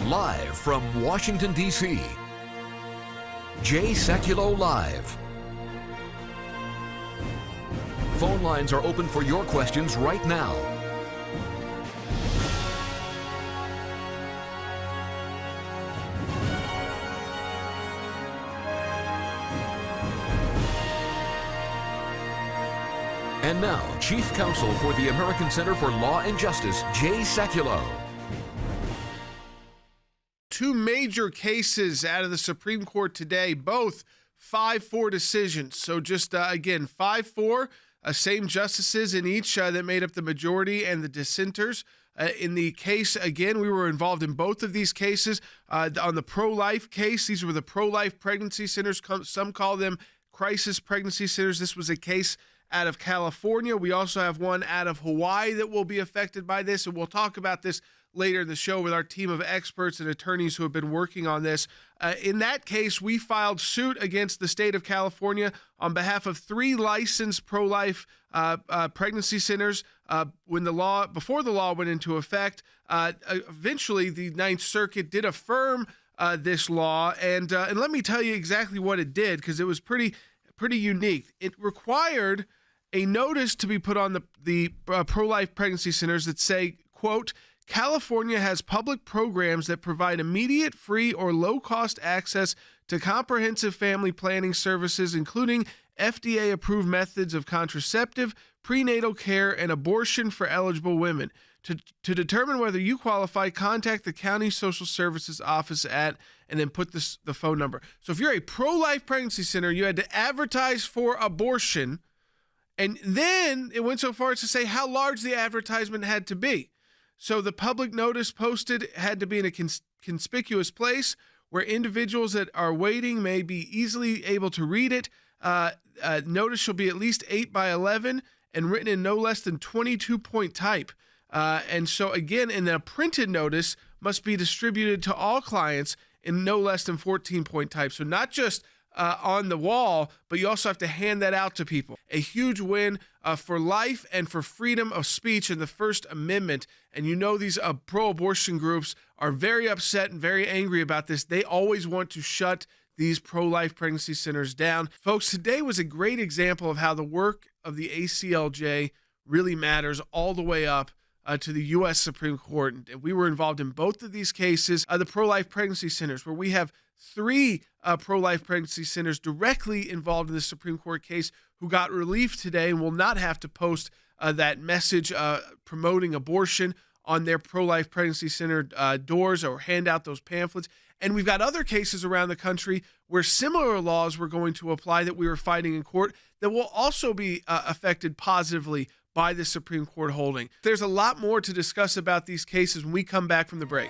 Live from Washington, D.C., Sekulow Live. Phone lines are open for your questions right now. And now, Chief Counsel for the American Center for Law and Justice, Sekulow. Two major cases out of the Supreme Court today, both 5-4 decisions. So just, again, 5-4, same justices in each that made up the majority and the dissenters. In the case, again, we were involved in both of these cases. On the pro-life case, these were the pro-life pregnancy centers. Some call them crisis pregnancy centers. This was a case out of California. We also have one out of Hawaii that will be affected by this, and we'll talk about this later in the show with our team of experts and attorneys who have been working on this. In that case, we filed suit against the state of California on behalf of 3 licensed pro-life pregnancy centers before the law went into effect. Eventually, the Ninth Circuit did affirm this law, and let me tell you exactly what it did, because it was pretty unique. It required a notice to be put on the pro-life pregnancy centers that say, quote, California has public programs that provide immediate, free, or low-cost access to comprehensive family planning services, including FDA-approved methods of contraceptive, prenatal care, and abortion for eligible women. To determine whether you qualify, contact the county social services office at, and then put the phone number. So if you're a pro-life pregnancy center, you had to advertise for abortion, and then it went so far as to say how large the advertisement had to be. So the public notice posted had to be in a conspicuous place where individuals that are waiting may be easily able to read it. Notice shall be at least 8 by 11 and written in no less than 22-point type. And so again, and a printed notice must be distributed to all clients in no less than 14-point type. So not just on the wall, but you also have to hand that out to people. A huge win for life and for freedom of speech in the First Amendment. And you know these pro-abortion groups are very upset and very angry about this. They always want to shut these pro-life pregnancy centers down. Folks, today was a great example of how the work of the ACLJ really matters all the way up to the U.S. Supreme Court. And we were involved in both of these cases, the pro-life pregnancy centers, where we have 3 pro-life pregnancy centers directly involved in the Supreme Court case who got relief today and will not have to post that message promoting abortion on their pro-life pregnancy center doors or hand out those pamphlets. And we've got other cases around the country where similar laws were going to apply that we were fighting in court that will also be affected positively by the Supreme Court holding. There's a lot more to discuss about these cases when we come back from the break.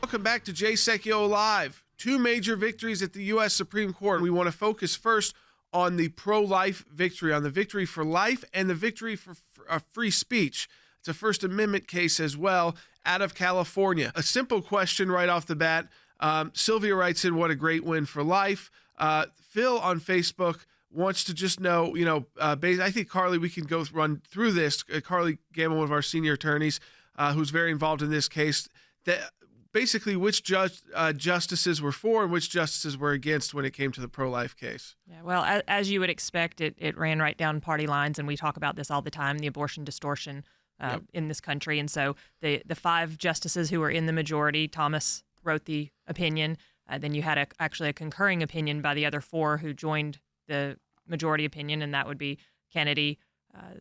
Welcome back to Sekulow Live. 2 major victories at the U.S. Supreme Court. We want to focus first on the pro-life victory, on the victory for life and the victory for free speech. It's a First Amendment case as well out of California. A simple question right off the bat. Sylvia writes in, what a great win for life. Phil on Facebook wants to just know, I think, Carly, we can run through this. Carly Gamble, one of our senior attorneys, who's very involved in this case, that basically which justices were for and which justices were against when it came to the pro-life case. Yeah, well, as you would expect, it ran right down party lines, and we talk about this all the time, the abortion distortion in this country. And so the 5 justices who were in the majority, Thomas wrote the opinion. Then you had actually a concurring opinion by the other 4 who joined the majority opinion, and that would be Kennedy,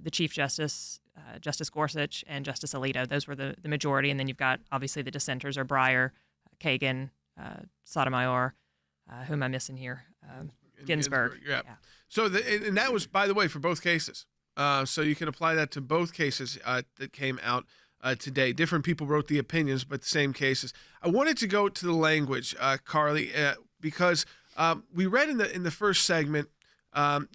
the Chief Justice, Justice Gorsuch, and Justice Alito. Those were the majority. And then you've got, obviously, the dissenters are Breyer, Kagan, Sotomayor, who am I missing here? Ginsburg. Yeah. So, and that was, by the way, for both cases. So you can apply that to both cases that came out today. Different people wrote the opinions, but the same cases. I wanted to go to the language, Carly, because we read in the first segment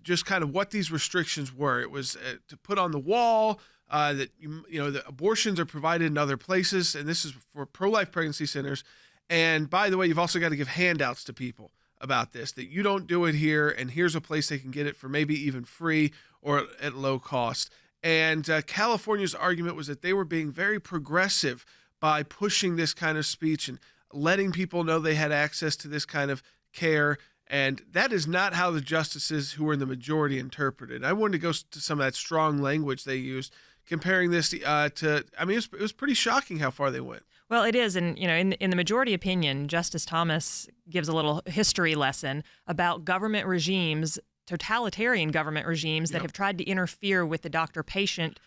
just kind of what these restrictions were. It was to put on the wall that the abortions are provided in other places, and this is for pro-life pregnancy centers. And by the way, you've also got to give handouts to people about this, that you don't do it here, and here's a place they can get it for maybe even free or at low cost. And California's argument was that they were being very progressive by pushing this kind of speech and letting people know they had access to this kind of care. And that is not how the justices who were in the majority interpreted. I wanted to go to some of that strong language they used, comparing this to, I mean, it was pretty shocking how far they went. Well, it is. And, in the majority opinion, Justice Thomas gives a little history lesson about government regimes, totalitarian government regimes that have tried to interfere with the doctor-patient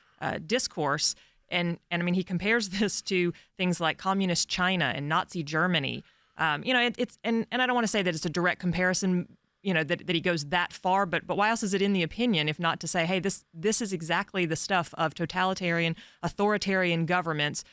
discourse. And I mean, he compares this to things like communist China and Nazi Germany. It's and I don't want to say that it's a direct comparison, that he goes that far, but why else is it in the opinion if not to say, hey, this is exactly the stuff of totalitarian, authoritarian governments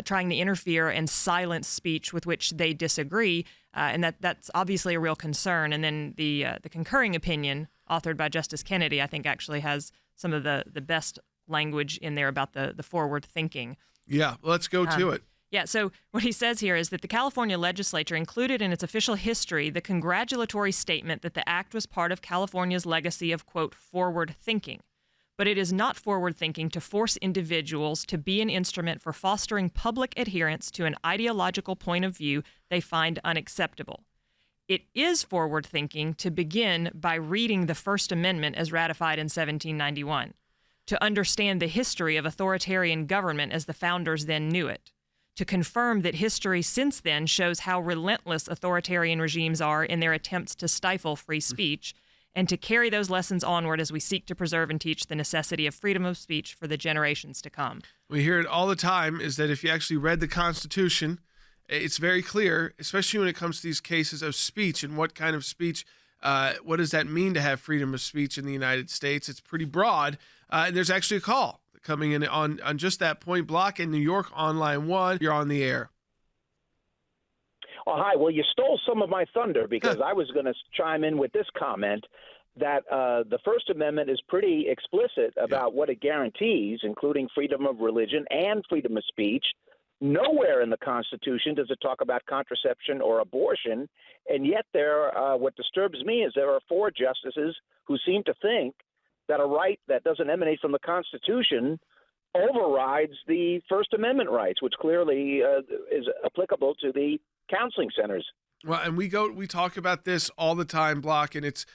trying to interfere and silence speech with which they disagree, and that's obviously a real concern. And then the concurring opinion authored by Justice Kennedy, I think, actually has some of the best language in there about the forward thinking. Yeah, let's go to it. Yeah, so what he says here is that the California legislature included in its official history the congratulatory statement that the act was part of California's legacy of, quote, forward thinking. But it is not forward thinking to force individuals to be an instrument for fostering public adherence to an ideological point of view they find unacceptable. It is forward thinking to begin by reading the First Amendment as ratified in 1791, to understand the history of authoritarian government as the founders then knew it, to confirm that history since then shows how relentless authoritarian regimes are in their attempts to stifle free speech, and to carry those lessons onward as we seek to preserve and teach the necessity of freedom of speech for the generations to come. We hear it all the time, is that if you actually read the Constitution, it's very clear, especially when it comes to these cases of speech and what kind of speech, what does that mean to have freedom of speech in the United States? It's pretty broad, and there's actually a call coming in on just that point. Block in New York on line 1. You're on the air. Oh, hi. Well, you stole some of my thunder because I was going to chime in with this comment that the First Amendment is pretty explicit about what it guarantees, including freedom of religion and freedom of speech. Nowhere in the Constitution does it talk about contraception or abortion, and yet what disturbs me is there are 4 justices who seem to think that a right that doesn't emanate from the Constitution overrides the First Amendment rights, which clearly is applicable to the counseling centers. Well, and we talk about this all the time, Block, and it's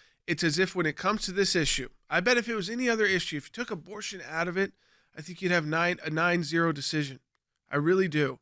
as if when it comes to this issue, I bet if it was any other issue, if you took abortion out of it, I think you'd have a 9-0 decision. I really do,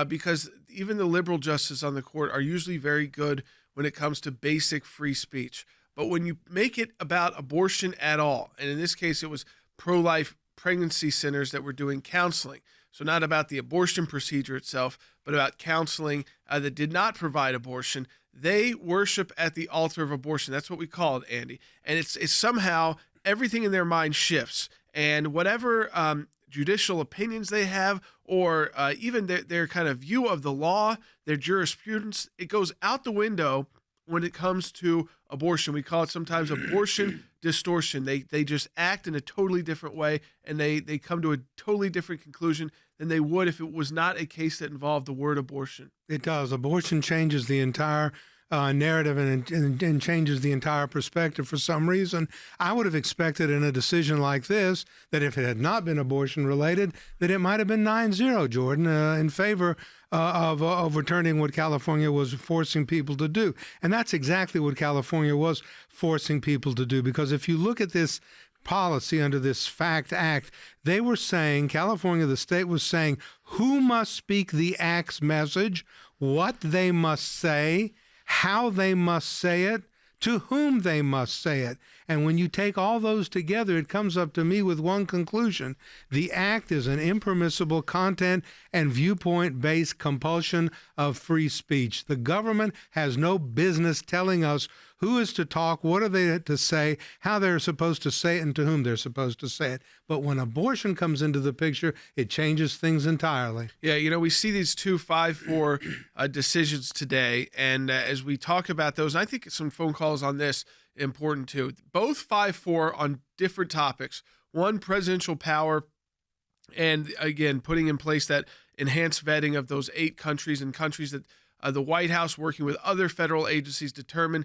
because even the liberal justices on the court are usually very good when it comes to basic free speech. But when you make it about abortion at all, and in this case it was pro-life pregnancy centers that were doing counseling, so not about the abortion procedure itself, but about counseling that did not provide abortion, they worship at the altar of abortion. That's what we call it, Andy. And it's somehow everything in their mind shifts. And whatever judicial opinions they have, or even their kind of view of the law, their jurisprudence, it goes out the window when it comes to abortion. We call it sometimes abortion distortion. They just act in a totally different way, and they come to a totally different conclusion than they would if it was not a case that involved the word abortion. It does. Abortion changes the entire narrative and changes the entire perspective for some reason. I would have expected in a decision like this that if it had not been abortion related, that it might have been 9-0, Jordan, in favor of overturning what California was forcing people to do. And that's exactly what California was forcing people to do, because if you look at this policy under this FACT Act, they were saying, California, the state was saying, who must speak the act's message, what they must say, how they must say it, to whom they must say it. And when you take all those together, it comes up to me with one conclusion. The act is an impermissible content and viewpoint-based compulsion of free speech. The government has no business telling us who is to talk, what are they to say, how they're supposed to say it, and to whom they're supposed to say it. But when abortion comes into the picture, it changes things entirely. Yeah, we see these 2 5-4 decisions today, and as we talk about those, I think some phone calls on this important too. Both 5-4 on different topics. One, presidential power, and again, putting in place that enhanced vetting of those 8 countries and countries that the White House, working with other federal agencies, determine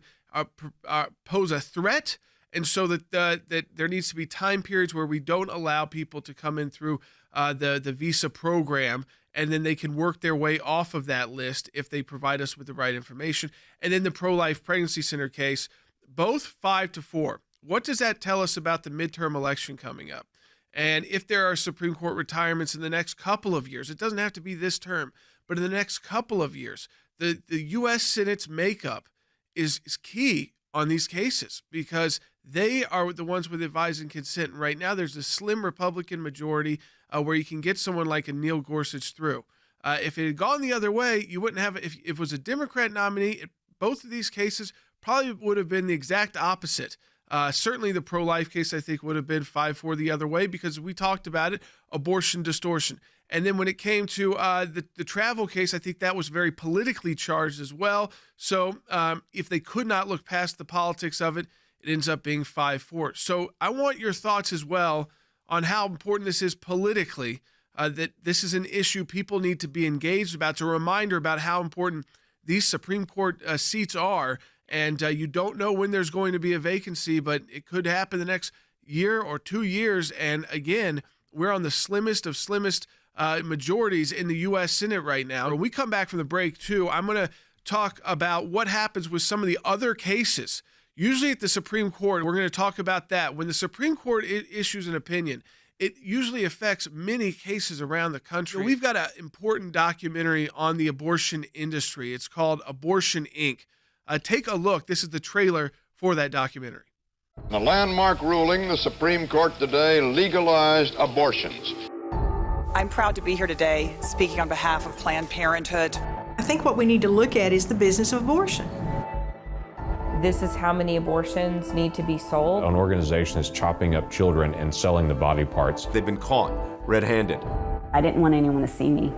pose a threat And so that there needs to be time periods where we don't allow people to come in through the visa program, and then they can work their way off of that list if they provide us with the right information. And then the pro-life pregnancy center case, both 5-4. What does that tell us about the midterm election coming up? And if there are Supreme Court retirements in the next couple of years, it doesn't have to be this term, but in the next couple of years, the U.S. Senate's makeup is key on these cases because they are the ones with advise and consent. And right now, there's a slim Republican majority where you can get someone like a Neil Gorsuch through. If it had gone the other way, you wouldn't have. If it was a Democrat nominee, both of these cases probably would have been the exact opposite. Certainly the pro-life case, I think, would have been 5-4 the other way because we talked about it, abortion distortion. And then when it came to the travel case, I think that was very politically charged as well. So if they could not look past the politics of it, it ends up being 5-4. So I want your thoughts as well on how important this is politically, that this is an issue people need to be engaged about. It's a reminder about how important these Supreme Court seats are. And you don't know when there's going to be a vacancy, but it could happen the next year or 2 years. And again, we're on the slimmest of slimmest majorities in the U.S. Senate right now. When we come back from the break, too, I'm going to talk about what happens with some of the other cases. Usually at the Supreme Court, we're going to talk about that. When the Supreme Court issues an opinion, it usually affects many cases around the country. We've got an important documentary on the abortion industry. It's called Abortion, Inc. Take a look. This is the trailer for that documentary. In a landmark ruling, the Supreme Court today legalized abortions. I'm proud to be here today speaking on behalf of Planned Parenthood. I think what we need to look at is the business of abortion. This is how many abortions need to be sold. An organization is chopping up children and selling the body parts. They've been caught red-handed. I didn't want anyone to see me.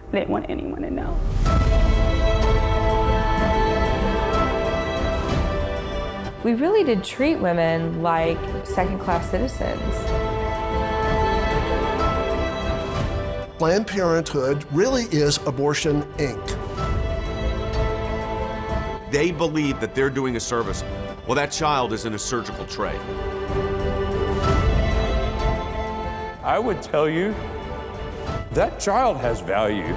I didn't want anyone to know. We really did treat women like second-class citizens. Planned Parenthood really is Abortion, Inc. They believe that they're doing a service. Well, that child is in a surgical tray. I would tell you that child has value.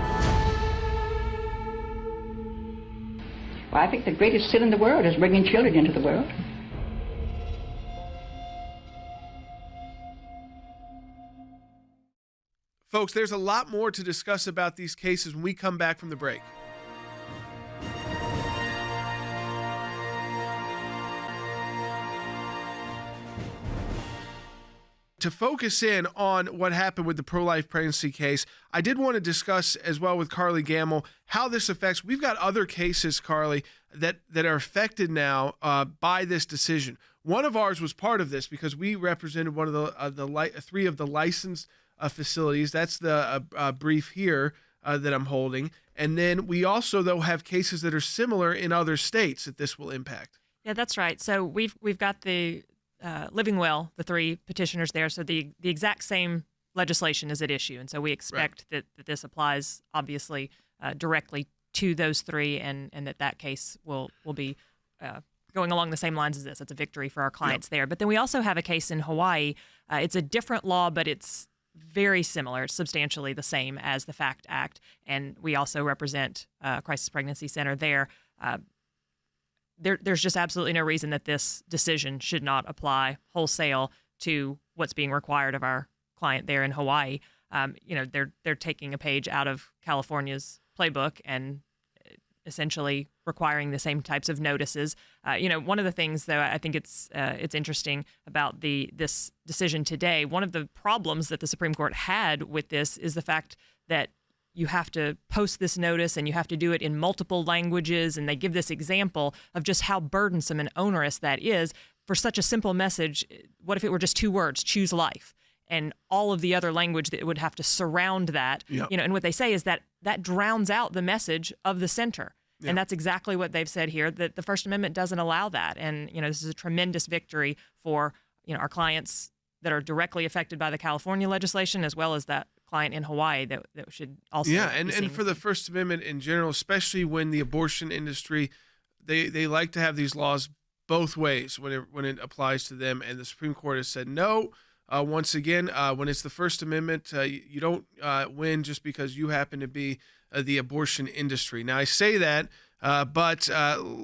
Well, I think the greatest sin in the world is bringing children into the world. Folks, there's a lot more to discuss about these cases when we come back from the break. To focus in on what happened with the pro-life pregnancy case, I did want to discuss as well with Carly Gamble how this affects. We've got other cases, Carly, that are affected now by this decision. One of ours was part of this because we represented one of the three of the licensed facilities. That's the brief here that I'm holding. And then we also, though, have cases that are similar in other states that this will impact. Yeah, that's right. So we've got the Living Well, the three petitioners there. So the exact same legislation is at issue. And so we expect that this applies, obviously, directly to those three and that case will be going along the same lines as this. It's a victory for our clients there. But then we also have a case in Hawaii. It's a different law, but it's very similar. It's substantially the same as the FACT Act. And we also represent Crisis Pregnancy Center there. There's just absolutely no reason that this decision should not apply wholesale to what's being required of our client there in Hawaii. They're taking a page out of California's playbook and essentially requiring the same types of notices. One of the things, though, I think it's interesting about this decision today. One of the problems that the Supreme Court had with this is the fact that you have to post this notice and you have to do it in multiple languages. And they give this example of just how burdensome and onerous that is for such a simple message. What if it were just 2 words, choose life, and all of the other language that would have to surround that, and what they say is that drowns out the message of the center. Yeah. And that's exactly what they've said here, that the First Amendment doesn't allow that. And, this is a tremendous victory for, our clients that are directly affected by the California legislation, as well as that client in Hawaii that should also and for the First Amendment in general, especially when the abortion industry, they like to have these laws both ways when it applies to them, and the Supreme Court has said no. Once again, when it's the First Amendment, you don't win just because you happen to be the abortion industry. Now, I say that, but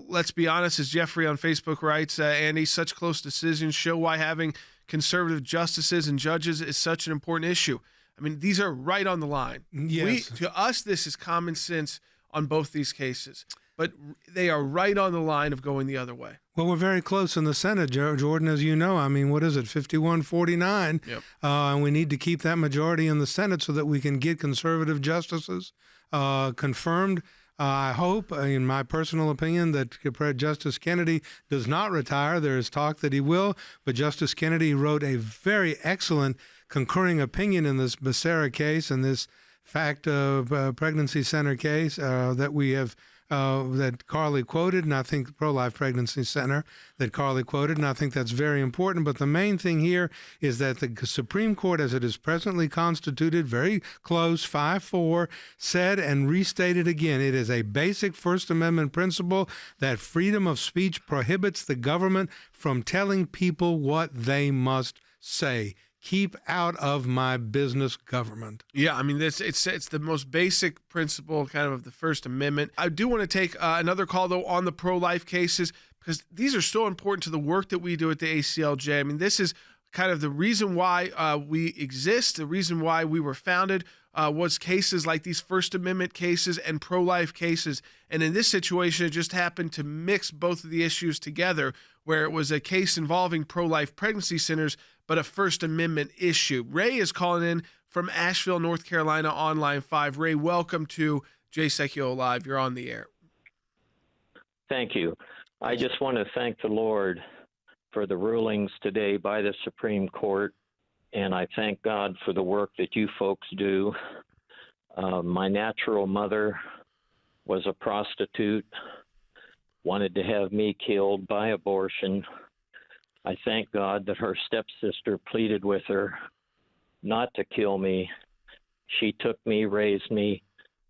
let's be honest, as Jeffrey on Facebook writes, Andy, such close decisions show why having conservative justices and judges is such an important issue. I mean, these are right on the line. Yes. To us, this is common sense on both these cases, but they are right on the line of going the other way. Well, we're very close in the Senate, Jordan, as you know. I mean, what is it, 51-49? Yep. And we need to keep that majority in the Senate so that we can get conservative justices confirmed. I hope, in my personal opinion, that Justice Kennedy does not retire. There is talk that he will, but Justice Kennedy wrote a very excellent concurring opinion in this Becerra case and this fact of pregnancy center case that we have that Carly quoted, and I think Pro-Life Pregnancy Center that Carly quoted, and I think that's very important. But the main thing here is that the Supreme Court, as it is presently constituted, very close, 5-4, said and restated again, it is a basic First Amendment principle that freedom of speech prohibits the government from telling people what they must say. Keep out of my business, government. Yeah, I mean, it's the most basic principle kind of the First Amendment. I do want to take another call, though, on the pro-life cases, because these are so important to the work that we do at the ACLJ. I mean, this is kind of the reason why we exist, the reason why we were founded, was cases like these First Amendment cases and pro-life cases. And in this situation, it just happened to mix both of the issues together, where it was a case involving pro-life pregnancy centers, but a First Amendment issue. Ray is calling in from Asheville, North Carolina, on line 5. Ray, welcome to Jay Sekulow Live. You're on the air. Thank you. I just want to thank the Lord for the rulings today by the Supreme Court, and I thank God for the work that you folks do. My natural mother was a prostitute, wanted to have me killed by abortion. I thank God that her stepsister pleaded with her not to kill me. She took me, raised me.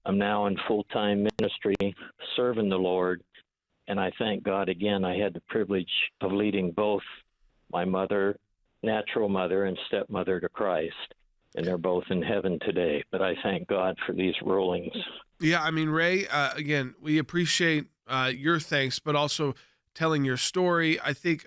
I'm now in full-time ministry, serving the Lord. And I thank God again, I had the privilege of leading both my mother, natural mother, and stepmother to Christ. And they're both in heaven today. But I thank God for these rulings. Yeah, I mean, Ray, again, we appreciate your thanks, but also telling your story. I think,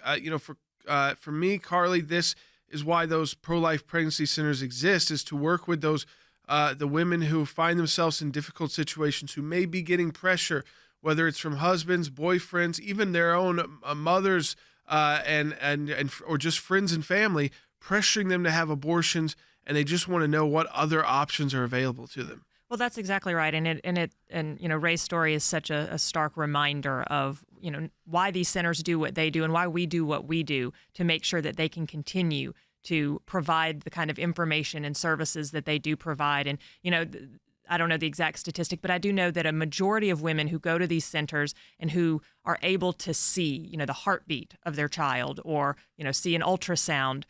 for me, Carly, this is why those pro-life pregnancy centers exist, is to work with those the women who find themselves in difficult situations, who may be getting pressure, whether it's from husbands, boyfriends, even their own mothers, or just friends and family, pressuring them to have abortions, and they just want to know what other options are available to them. Well, that's exactly right, and Ray's story is such a stark reminder of why these centers do what they do and why we do what we do to make sure that they can continue to provide the kind of information and services that they do provide. And I don't know the exact statistic, but I do know that a majority of women who go to these centers and who are able to see, the heartbeat of their child or, see an ultrasound,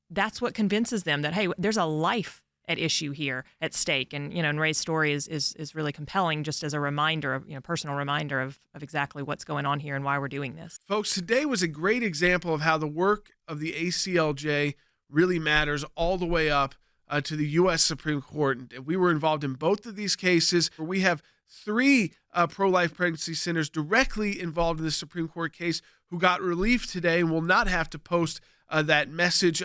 that's what convinces them that, hey, there's a life at issue here at stake. And, and Ray's story is really compelling, just as a reminder of, personal reminder of exactly what's going on here and why we're doing this. Folks, today was a great example of how the work of the ACLJ really matters all the way up to the U.S. Supreme Court. And we were involved in both of these cases. We have 3 pro-life pregnancy centers directly involved in the Supreme Court case who got relief today and will not have to post that message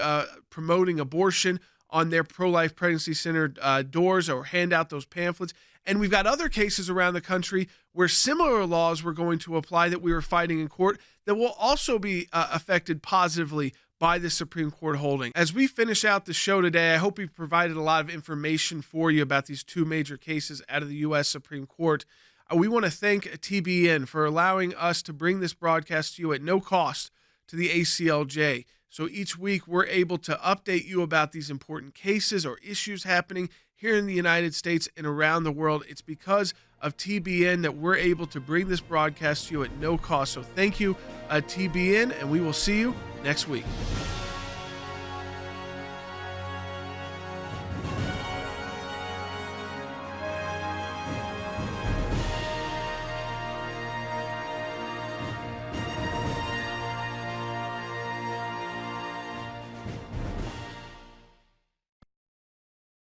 promoting abortion on their pro-life pregnancy center doors or hand out those pamphlets. And we've got other cases around the country where similar laws were going to apply that we were fighting in court that will also be affected positively by the Supreme Court holding. As we finish out the show today, I hope we provided a lot of information for you about these 2 major cases out of the U.S. Supreme Court. We want to thank TBN for allowing us to bring this broadcast to you at no cost to the ACLJ. So each week we're able to update you about these important cases or issues happening here in the United States and around the world. It's because of TBN that we're able to bring this broadcast to you at no cost. So thank you, TBN, and we will see you next week.